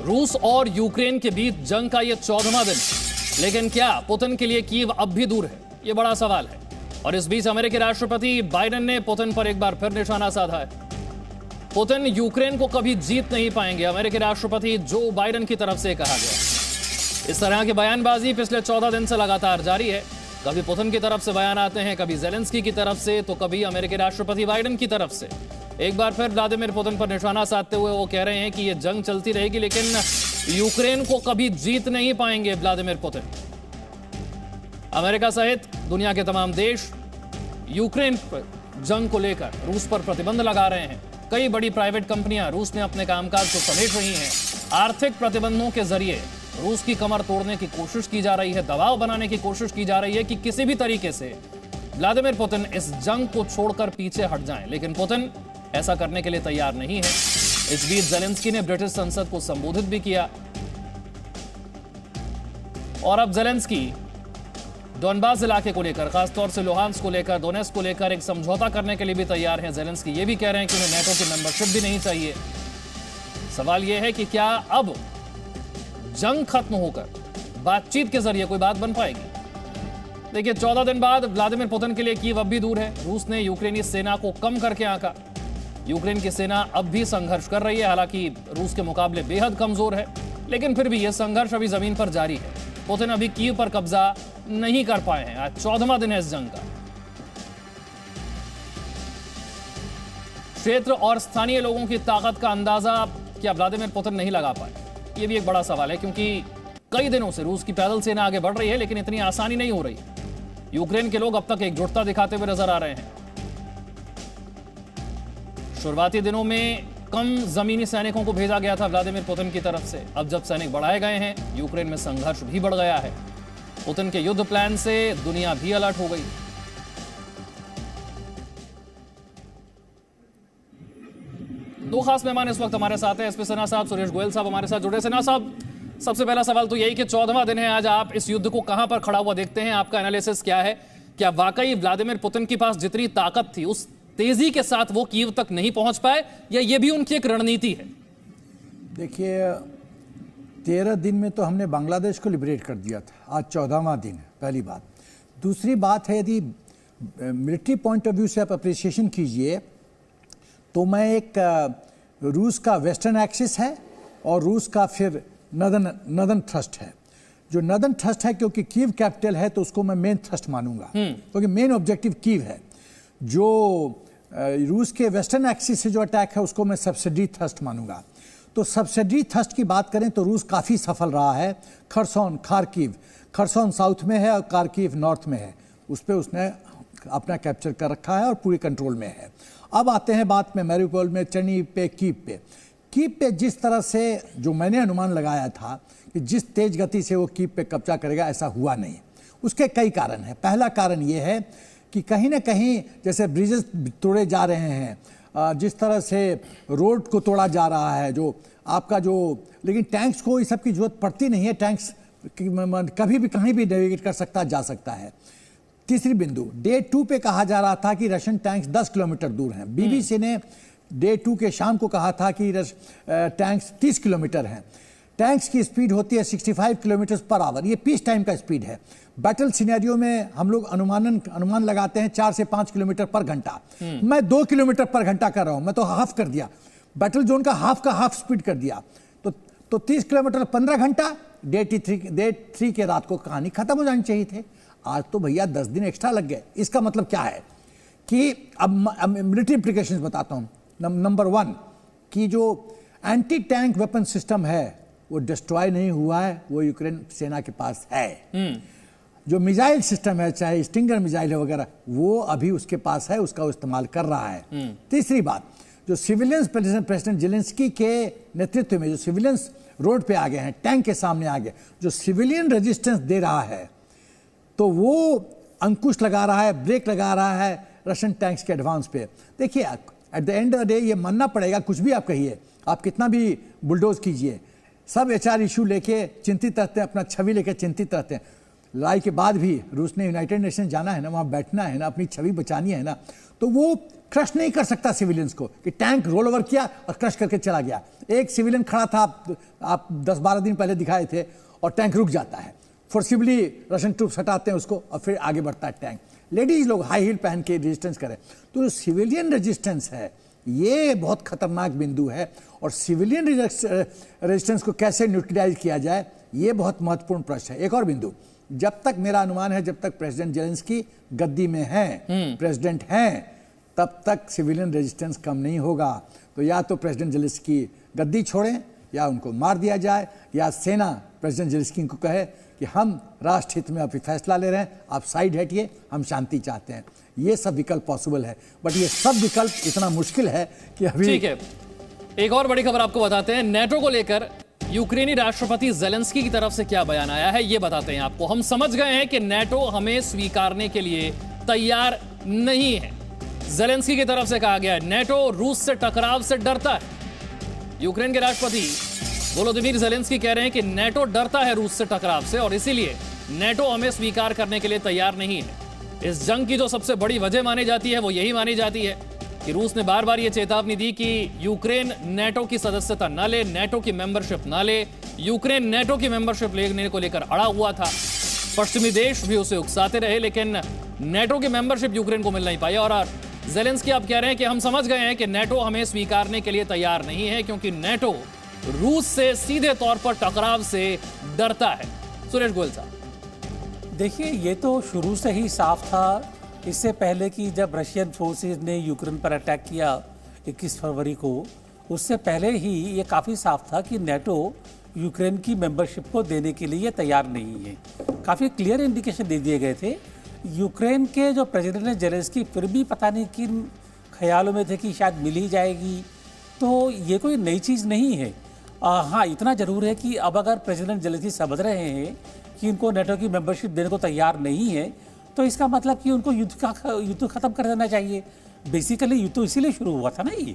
रूस और यूक्रेन के बीच जंग का यह 14वां दिन, लेकिन क्या पुतिन के लिए कीव अब भी दूर है? यह बड़ा सवाल है। और इस बीच अमेरिकी राष्ट्रपति बाइडेन ने पुतिन पर एक बार फिर निशाना साधा है। पुतिन यूक्रेन को कभी जीत नहीं पाएंगे, अमेरिकी राष्ट्रपति जो बाइडेन की तरफ से कहा गया। इस तरह की बयानबाजी पिछले 14 दिन से लगातार जारी है। कभी पुतिन की तरफ से बयान आते हैं, कभी जेलेंस्की की तरफ से, तो कभी अमेरिकी राष्ट्रपति बाइडेन की तरफ से। एक बार फिर व्लादिमीर पुतिन पर निशाना साधते हुए वो कह रहे हैं कि ये जंग चलती रहेगी, लेकिन यूक्रेन को कभी जीत नहीं पाएंगे व्लादिमीर पुतिन। अमेरिका सहित दुनिया के तमाम देश यूक्रेन पर जंग को लेकर रूस पर प्रतिबंध लगा रहे हैं। कई बड़ी प्राइवेट कंपनियां रूस में अपने कामकाज को समेट रही हैं। आर्थिक प्रतिबंधों के जरिए रूस की कमर तोड़ने की कोशिश की जा रही है, दबाव बनाने की कोशिश की जा रही है कि किसी भी तरीके से व्लादिमीर पुतिन इस जंग को छोड़कर पीछे हट जाएं। लेकिन पुतिन ऐसा करने के लिए तैयार नहीं है। इस बीच जेलेंस्की ने ब्रिटिश संसद को संबोधित भी किया और अब जेलेंस्की डोनबास इलाके को लेकर, खासतौर से लुहांस्क को लेकर, दोनेत्स्क को लेकर एक समझौता करने के लिए भी तैयार हैं। जेलेंस्की ये भी कह रहे हैं कि उन्हें नेटो की मेंबरशिप भी नहीं चाहिए। सवाल यह है कि क्या अब जंग खत्म होकर बातचीत के जरिए कोई बात बन पाएगी? देखिए, 14 दिन बाद व्लादिमीर पुतिन के लिए कीव अब भी दूर है। रूस ने यूक्रेनी सेना को कम करके आंका। यूक्रेन की सेना अब भी संघर्ष कर रही है, हालांकि रूस के मुकाबले बेहद कमजोर है, लेकिन फिर भी यह संघर्ष अभी जमीन पर जारी है। पुतिन अभी कीव पर कब्जा नहीं कर पाए हैं। आज 14वां दिन है इस जंग का। क्षेत्र और स्थानीय लोगों की ताकत का अंदाजा क्या व्लादिमीर पुतिन नहीं लगा पाए? यह भी एक बड़ा सवाल है, क्योंकि कई दिनों से रूस की पैदल सेना आगे बढ़ रही है, लेकिन इतनी आसानी नहीं हो रही। यूक्रेन के लोग अब तक एकजुटता दिखाते हुए नजर आ रहे हैं। शुरुआती दिनों में कम जमीनी सैनिकों को भेजा गया था व्लादिमीर पुतिन की तरफ से। अब जब सैनिक बढ़ाए गए हैं, यूक्रेन में संघर्ष भी बढ़ गया है। पुतिन के युद्ध प्लान से दुनिया भी अलर्ट हो गई। दो खास मेहमान इस वक्त हमारे साथ हैं, एसपी सिन्हा साहब, सुरेश गोयल साहब हमारे साथ जुड़े। सिन्हा साहब, सबसे पहला सवाल तो यही कि 14वां दिन है आज, आप इस युद्ध को कहां पर खड़ा हुआ देखते हैं? आपका एनालिसिस क्या है? क्या वाकई व्लादिमीर पुतिन के पास जितनी ताकत थी उस तेजी के साथ वो कीव तक नहीं पहुंच पाए, या ये भी उनकी एक रणनीति है? देखिए, 13 दिन में तो हमने बांग्लादेश को लिबरेट कर दिया था। आज 14वां दिन है, पहली बात। दूसरी बात है, यदि मिलिट्री पॉइंट ऑफ व्यू से आप अप्रिसिएशन कीजिए तो मैं एक रूस का वेस्टर्न एक्सिस है और रूस का फिर नदर्न थ्रस्ट है। जो नदर्न थ्रस्ट है, क्योंकि कीव कैपिटल है तो उसको मैं मेन थ्रस्ट मानूंगा, क्योंकि मेन ऑब्जेक्टिव कीव है। जो रूस के वेस्टर्न एक्सिस से जो अटैक है उसको मैं सब्सिडी थ्रस्ट मानूंगा। तो सब्सिडी थ्रस्ट की बात करें तो रूस काफ़ी सफल रहा है। खरसोन, खार्किव, खरसोन साउथ में है और खार्किव नॉर्थ में है, उस पर उसने अपना कैप्चर कर रखा है और पूरी कंट्रोल में है। अब आते हैं बात में मैरिउपोल में, चर्निहिव पे, कीव पे जिस तरह से जो मैंने अनुमान लगाया था कि जिस तेज गति से वो कीव पे कब्जा करेगा, ऐसा हुआ नहीं। उसके कई कारण हैं। पहला कारण ये है कि कहीं ना कहीं जैसे ब्रिजेस तोड़े जा रहे हैं, जिस तरह से रोड को तोड़ा जा रहा है, जो आपका जो, लेकिन टैंक्स को इस सब की जरूरत पड़ती नहीं है। टैंक्स कभी भी कहीं भी नेविगेट कर सकता, जा सकता है। तीसरी बिंदु, डे 2 पे कहा जा रहा था कि रशियन टैंक्स 10 किलोमीटर दूर हैं। बीबीसी ने डे 2 के शाम को कहा था कि टैंक्स 30 किलोमीटर हैं। टैंक्स की स्पीड होती है 65 किलोमीटर पर आवर। ये पीस टाइम का स्पीड है। बैटल सिनेरियो में हम लोग अनुमान लगाते हैं 4 से 5 किलोमीटर पर घंटा। मैं 2 किलोमीटर पर घंटा कर रहा हूं। मैं तो हाफ कर दिया, बैटल जोन का हाफ स्पीड कर दिया। तो 30 किलोमीटर 15 घंटा। डे 3 के रात को कहानी खत्म हो जानी चाहिए थे। आज तो भैया 10 दिन एक्स्ट्रा लग गए। इसका मतलब क्या है कि अब मिलिट्री इंप्लीकेशंस बताता हूं। नंबर 1 कि जो एंटी टैंक वेपन सिस्टम है वो डिस्ट्रॉय नहीं हुआ है, वो यूक्रेन सेना के पास है। जो मिसाइल सिस्टम है, चाहे स्टिंगर मिसाइल है वगैरह, वो अभी उसके पास है, उसका इस्तेमाल कर रहा है। तीसरी बात, जो सिविलियंस प्रेसिडेंट जेलेंस्की के नेतृत्व में जो सिविलियंस रोड पे आ गए हैं, टैंक के सामने आ गए, जो सिविलियन रेजिस्टेंस दे रहा है, तो वो अंकुश लगा रहा है, ब्रेक लगा रहा है रशियन टैंक्स के एडवांस पे। देखिए, at the end of the day ये मानना पड़ेगा, कुछ भी आप कहिए, आप कितना भी बुलडोज कीजिए, सब HR इशू लेके चिंतित रहते हैं, अपना छवि लेके चिंतित रहते हैं। लड़ाई के बाद भी रूस ने यूनाइटेड नेशन जाना है ना, वहाँ बैठना है ना, अपनी छवि बचानी है ना, तो वो क्रश नहीं कर सकता सिविलियंस को कि टैंक रोल ओवर किया और क्रश करके चला गया। एक सिविलियन खड़ा था, आप 10-12 दिन पहले दिखाए थे, और टैंक रुक जाता है, फोर्सिबली रशियन ट्रूप्स हटाते हैं उसको और फिर आगे बढ़ता है टैंक। लेडीज लोग हाई हील पहन के रेजिस्टेंस करें, तो जो सिविलियन रेजिस्टेंस है ये बहुत खतरनाक बिंदु है, और सिविलियन रेजिस्टेंस को कैसे न्यूट्रलाइज किया जाए ये बहुत महत्वपूर्ण प्रश्न है। एक और बिंदु, जब तक मेरा अनुमान है जब तक प्रेसिडेंट जेलेंस्की गद्दी में हैं, प्रेसिडेंट हैं, तब तक सिविलियन रेजिस्टेंस कम नहीं होगा। तो या तो प्रेसिडेंट जेलेंस्की गद्दी छोड़ें या उनको मार दिया जाए, या सेना प्रेसिडेंट जेलेंस्की को कहे कि हम राष्ट्र हित में अभी फैसला ले रहे हैं, आप साइड हटिए, हम शांति चाहते हैं। ये सब विकल्प पॉसिबल है, बट ये सब विकल्प इतना मुश्किल है कि अभी। ठीक है, एक और बड़ी खबर आपको बताते हैं। नेटो को लेकर यूक्रेनी राष्ट्रपति जेलेंस्की की तरफ से क्या बयान आया है ये बताते हैं आपको। हम समझ गए हैं कि नेटो हमें स्वीकारने के लिए तैयार नहीं है। जेलेंस्की की तरफ से कहा गया है नेटो रूस से टकराव से डरता है। यूक्रेन के राष्ट्रपति वोलोदिमीर जेलेंस्की कह रहे हैं कि नेटो डरता है रूस से टकराव से, और इसीलिए नेटो हमें स्वीकार करने के लिए तैयार नहीं है। इस जंग की जो सबसे बड़ी वजह मानी जाती है वो यही मानी जाती है कि रूस ने बार बार ये चेतावनी दी कि यूक्रेन नेटो की सदस्यता न ले, नेटो की मेंबरशिप न ले। यूक्रेन नेटो की मेंबरशिप लेने को लेकर अड़ा हुआ था, पश्चिमी देश भी उसे उकसाते रहे, लेकिन नेटो की मेंबरशिप यूक्रेन को मिल नहीं पाई। और जेलेंस्की आप कह रहे हैं कि हम समझ गए हैं कि नेटो हमें स्वीकारने के लिए तैयार नहीं है, क्योंकि नेटो रूस से सीधे तौर पर टकराव से डरता है। सुरेश गोयल साहब, देखिए, ये तो शुरू से ही साफ था। इससे पहले कि जब रशियन फोर्सेस ने यूक्रेन पर अटैक किया 21 फरवरी को, उससे पहले ही ये काफ़ी साफ था कि नेटो यूक्रेन की मेंबरशिप को देने के लिए तैयार नहीं है। काफ़ी क्लियर इंडिकेशन दे दिए गए थे। यूक्रेन के जो प्रेसिडेंट है जेलेंस्की फिर भी पता नहीं किन ख्यालों में थे कि शायद मिल ही जाएगी, तो ये कोई नई चीज़ नहीं है। हाँ, इतना ज़रूर है कि अब अगर प्रेसिडेंट जेलेंस्की समझ रहे हैं कि उनको नेटो की मेंबरशिप देने को तैयार नहीं है, तो इसका मतलब कि उनको युद्ध खत्म कर देना चाहिए। बेसिकली युद्ध तो इसीलिए शुरू हुआ था ना ये,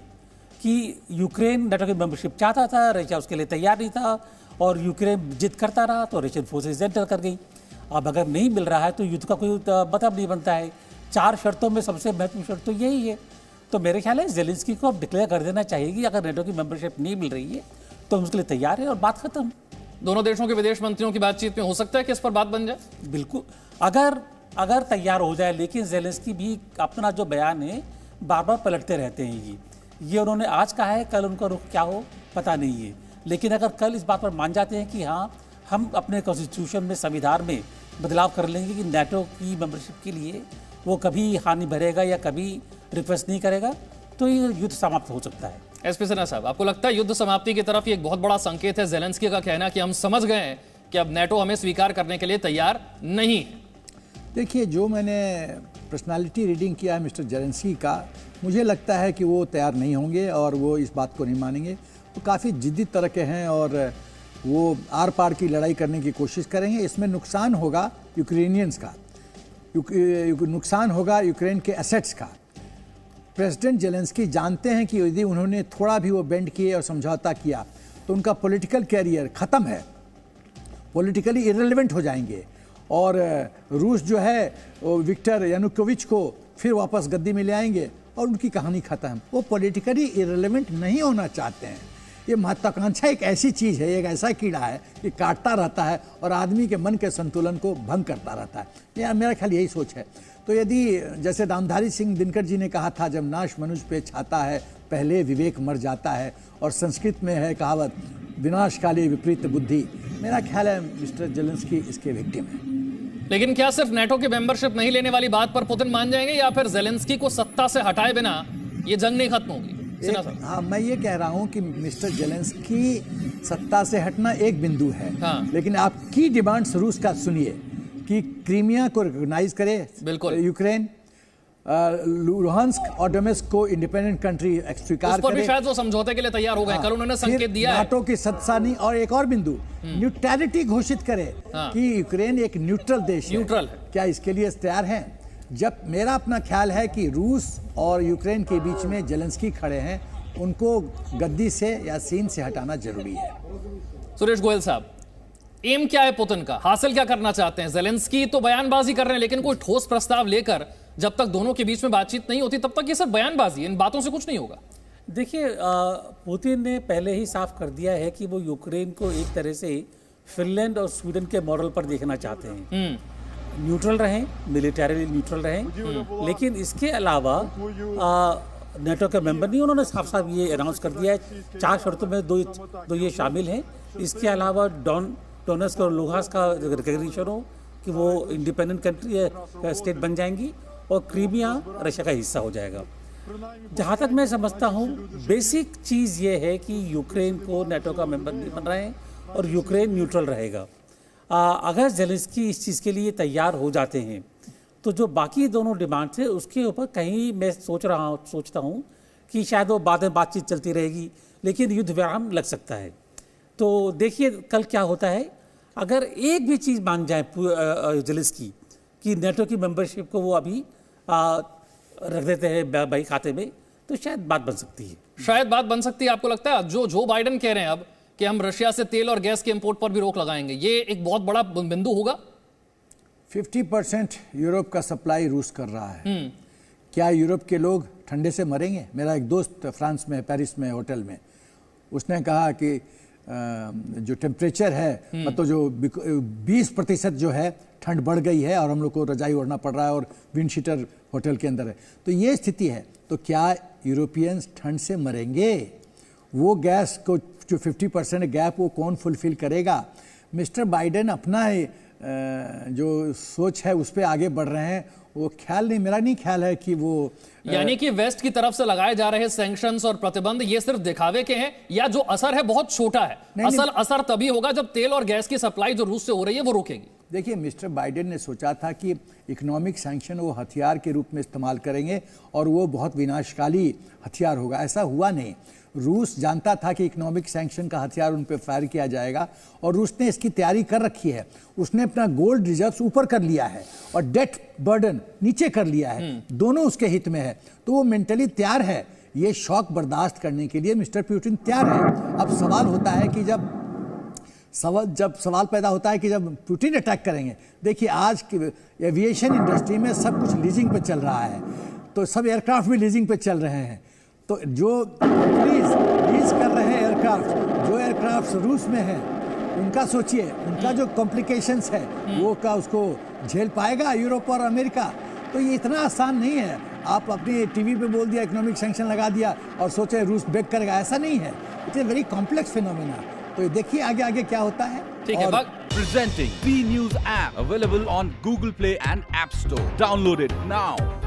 कि यूक्रेन नेटो की मेंबरशिप चाहता था, रशिया उसके लिए तैयार नहीं था, और यूक्रेन जिद करता रहा तो रशियन फोर्सेस एंटर कर गई। अब अगर नहीं मिल रहा है तो युद्ध का कोई मतलब नहीं बनता है। 4 शर्तों में सबसे महत्वपूर्ण शर्त तो यही है। तो मेरे ख्याल है जेलेंस्की को अब डिक्लेयर कर देना चाहिए कि अगर नेटो की मेंबरशिप नहीं मिल रही है तो हम उसके लिए तैयार है, और बात खत्म। दोनों देशों के विदेश मंत्रियों की बातचीत में हो सकता है कि इस पर बात बन जाए। बिल्कुल, अगर तैयार हो जाए, लेकिन जेलेंस्की भी अपना जो बयान है बार बार पलटते रहते हैं। ये उन्होंने आज कहा है, कल उनका रुख क्या हो पता नहीं है। लेकिन अगर कल इस बात पर मान जाते हैं कि हाँ, हम अपने कॉन्स्टिट्यूशन में, संविधान में बदलाव कर लेंगे कि नेटो की मेंबरशिप के लिए वो कभी हामी भरेगा या कभी रिक्वेस्ट नहीं करेगा, तो ये युद्ध समाप्त हो सकता है। एसपी सिन्हा साहब, आपको लगता है युद्ध समाप्ति की तरफ ये एक बहुत बड़ा संकेत है? जेलेंस्की का कहना कि हम समझ गए हैं कि अब नेटो हमें स्वीकार करने के लिए तैयार नहीं। देखिए, जो मैंने पर्सनालिटी रीडिंग किया है मिस्टर जेलेंस्की का, मुझे लगता है कि वो तैयार नहीं होंगे और वो इस बात को नहीं मानेंगे। वो काफ़ी जिद्दी तरह के हैं और वो आर पार की लड़ाई करने की कोशिश करेंगे। इसमें नुकसान होगा यूक्रेनियंस का, नुकसान होगा यूक्रेन के एसेट्स का। प्रेसिडेंट जेलेंस्की जानते हैं कि यदि उन्होंने थोड़ा भी वो बेंड किए और समझौता किया तो उनका पॉलिटिकल कैरियर ख़त्म है, पॉलिटिकली इरेलेवेंट हो जाएंगे, और रूस जो है वो विक्टर यानुकोविच को फिर वापस गद्दी में ले आएंगे और उनकी कहानी ख़त्म। वो पॉलिटिकली इरेलेवेंट नहीं होना चाहते हैं। ये महत्वाकांक्षा एक ऐसी चीज़ है, एक ऐसा कीड़ा है कि काटता रहता है और आदमी के मन के संतुलन को भंग करता रहता है। ये मेरा ख्याल यही सोच है। तो यदि जैसे दामधारी सिंह दिनकर जी ने कहा था, जब नाश मनुष्य पे छाता है पहले विवेक मर जाता है, और संस्कृत में है कहावत, विनाशकाली विपरीत बुद्धि। मेरा ख्याल है मिस्टर जेलेंस्की इसके विक्टिम है। लेकिन क्या सिर्फ नेटो की मेंबरशिप नहीं लेने वाली बात पर पुतिन मान जाएंगे, या फिर जेलेंस्की को सत्ता से हटाए बिना ये जंग नहीं खत्म होगी? हाँ, मैं ये कह रहा हूँ कि मिस्टर जेलेंस्की सत्ता से हटना एक बिंदु है, हाँ। लेकिन आप की डिमांड्स रूस का सुनिए कि क्रीमिया को रिकॉग्नाइज करे यूक्रेन, लुहांस्क और डोनेट्स्क को इंडिपेंडेंट कंट्री स्वीकार करे। शायद वो समझौते के लिए तैयार हो गए। कल उन्होंने संकेत दिया है नाटो की सदस्य नहीं, और एक और बिंदु, न्यूट्रलिटी घोषित करे कि यूक्रेन एक न्यूट्रल देश है। क्या इसके लिए तैयार हैं? जब मेरा अपना ख्याल है कि रूस और यूक्रेन के बीच में जेलेंस्की खड़े हैं, उनको गद्दी से या सीन से हटाना जरूरी है। सुरेश गोयल साहब, एम क्या है पुतिन का, हासिल क्या करना चाहते हैं? जेलेंस्की तो बयानबाजी कर रहे हैं, लेकिन कोई ठोस प्रस्ताव लेकर जब तक दोनों के बीच में बातचीत नहीं होती तब तक ये सब बयानबाजी, इन बातों से कुछ नहीं होगा। देखिए, पुतिन ने पहले ही साफ कर दिया है कि वो यूक्रेन को एक तरह से फिनलैंड और स्वीडन के मॉडल पर देखना चाहते हैं। न्यूट्रल रहें, मिलिटरीली न्यूट्रल रहें, लेकिन इसके अलावा नेटो के मेंबर नहीं, उन्होंने साफ साफ ये अनाउंस कर दिया है 4 शर्तों में दो ये शामिल हैं। इसके अलावा डोनेट्स्क और लुहांस्क का रिकग्निशन हो कि वो इंडिपेंडेंट कंट्री स्टेट बन जाएंगी और क्रीमिया रशिया का हिस्सा हो जाएगा। जहाँ तक मैं समझता हूँ बेसिक चीज़ ये है कि यूक्रेन को नेटो का मेंबर नहीं बन रहे हैं और यूक्रेन न्यूट्रल रहेगा। अगर जेलेंस्की इस चीज़ के लिए तैयार हो जाते हैं तो जो बाकी दोनों डिमांड्स हैं उसके ऊपर कहीं मैं सोचता हूँ कि शायद वो बाद में बातचीत चलती रहेगी, लेकिन युद्ध विराम लग सकता है। तो देखिए कल क्या होता है। अगर एक भी चीज़ मान जाए जेलेंस्की कि नेटो की मेंबरशिप को वो अभी रख देते हैं भाई खाते में, तो शायद बात बन सकती है। शायद बात बन सकती है। आपको लगता है जो बाइडेन कह रहे हैं अब कि हम रशिया से तेल और गैस के इंपोर्ट पर भी रोक लगाएंगे, ये एक बहुत बड़ा बिंदु होगा? 50% यूरोप का सप्लाई रूस कर रहा है। क्या यूरोप के लोग ठंडे से मरेंगे? मेरा एक दोस्त फ्रांस में, पेरिस में होटल में, उसने कहा कि जो टेम्परेचर है मतलब जो 20% जो है ठंड बढ़ गई है और हम लोग को रजाई ओढ़ना पड़ रहा है और विंड शीटर होटल के अंदर है। तो ये स्थिति है। तो क्या यूरोपियंस ठंड से मरेंगे? वो गैस को जो 50% गैप वो कौन फुलफिल करेगा? मिस्टर बाइडेन अपना जो सोच है उस पर आगे बढ़ रहे हैं। वो ख्याल नहीं, मेरा नहीं ख्याल है कि वो यानी कि वेस्ट की तरफ से लगाए जा रहे सैंक्शंस और प्रतिबंध ये सिर्फ दिखावे के हैं या जो असर है बहुत छोटा है? असर तभी होगा जब तेल और गैस की सप्लाई जो रूस से हो रही है वो रुकेगी। देखिए, मिस्टर बाइडेन ने सोचा था कि इकोनॉमिक सैंक्शन वो हथियार के रूप में इस्तेमाल करेंगे और वो बहुत विनाशकारी हथियार होगा। ऐसा हुआ नहीं। रूस जानता था कि इकोनॉमिक सैंक्शन का हथियार उन पर फायर किया जाएगा और रूस ने इसकी तैयारी कर रखी है। उसने अपना गोल्ड रिजर्व्स ऊपर कर लिया है और डेट बर्डन नीचे कर लिया है। दोनों उसके हित में है। तो वो मेंटली तैयार है। ये शॉक बर्दाश्त करने के लिए मिस्टर पुतिन तैयार है। अब सवाल होता है कि जब सवाल पैदा होता है कि जब पुतिन अटैक करेंगे। देखिए, आज की एविएशन इंडस्ट्री में सब कुछ लीजिंग पे चल रहा है, तो सब एयरक्राफ्ट भी लीजिंग पे चल रहे हैं। तो जो लीज कर रहे हैं जो एयरक्राफ्ट रूस में है, उनका सोचिए, उनका जो कॉम्प्लिकेशंस है वो का उसको झेल पाएगा यूरोप और अमेरिका? तो ये इतना आसान नहीं है। आप अपने टीवी पे बोल दिया इकोनॉमिक सैंक्शन लगा दिया और सोचे रूस ब्रेक करेगा, ऐसा नहीं है। It's a very complex phenomena. तो देखिए आगे क्या होता है। ठीक है। Presenting B News app available on Google Play and App Store. Download it now.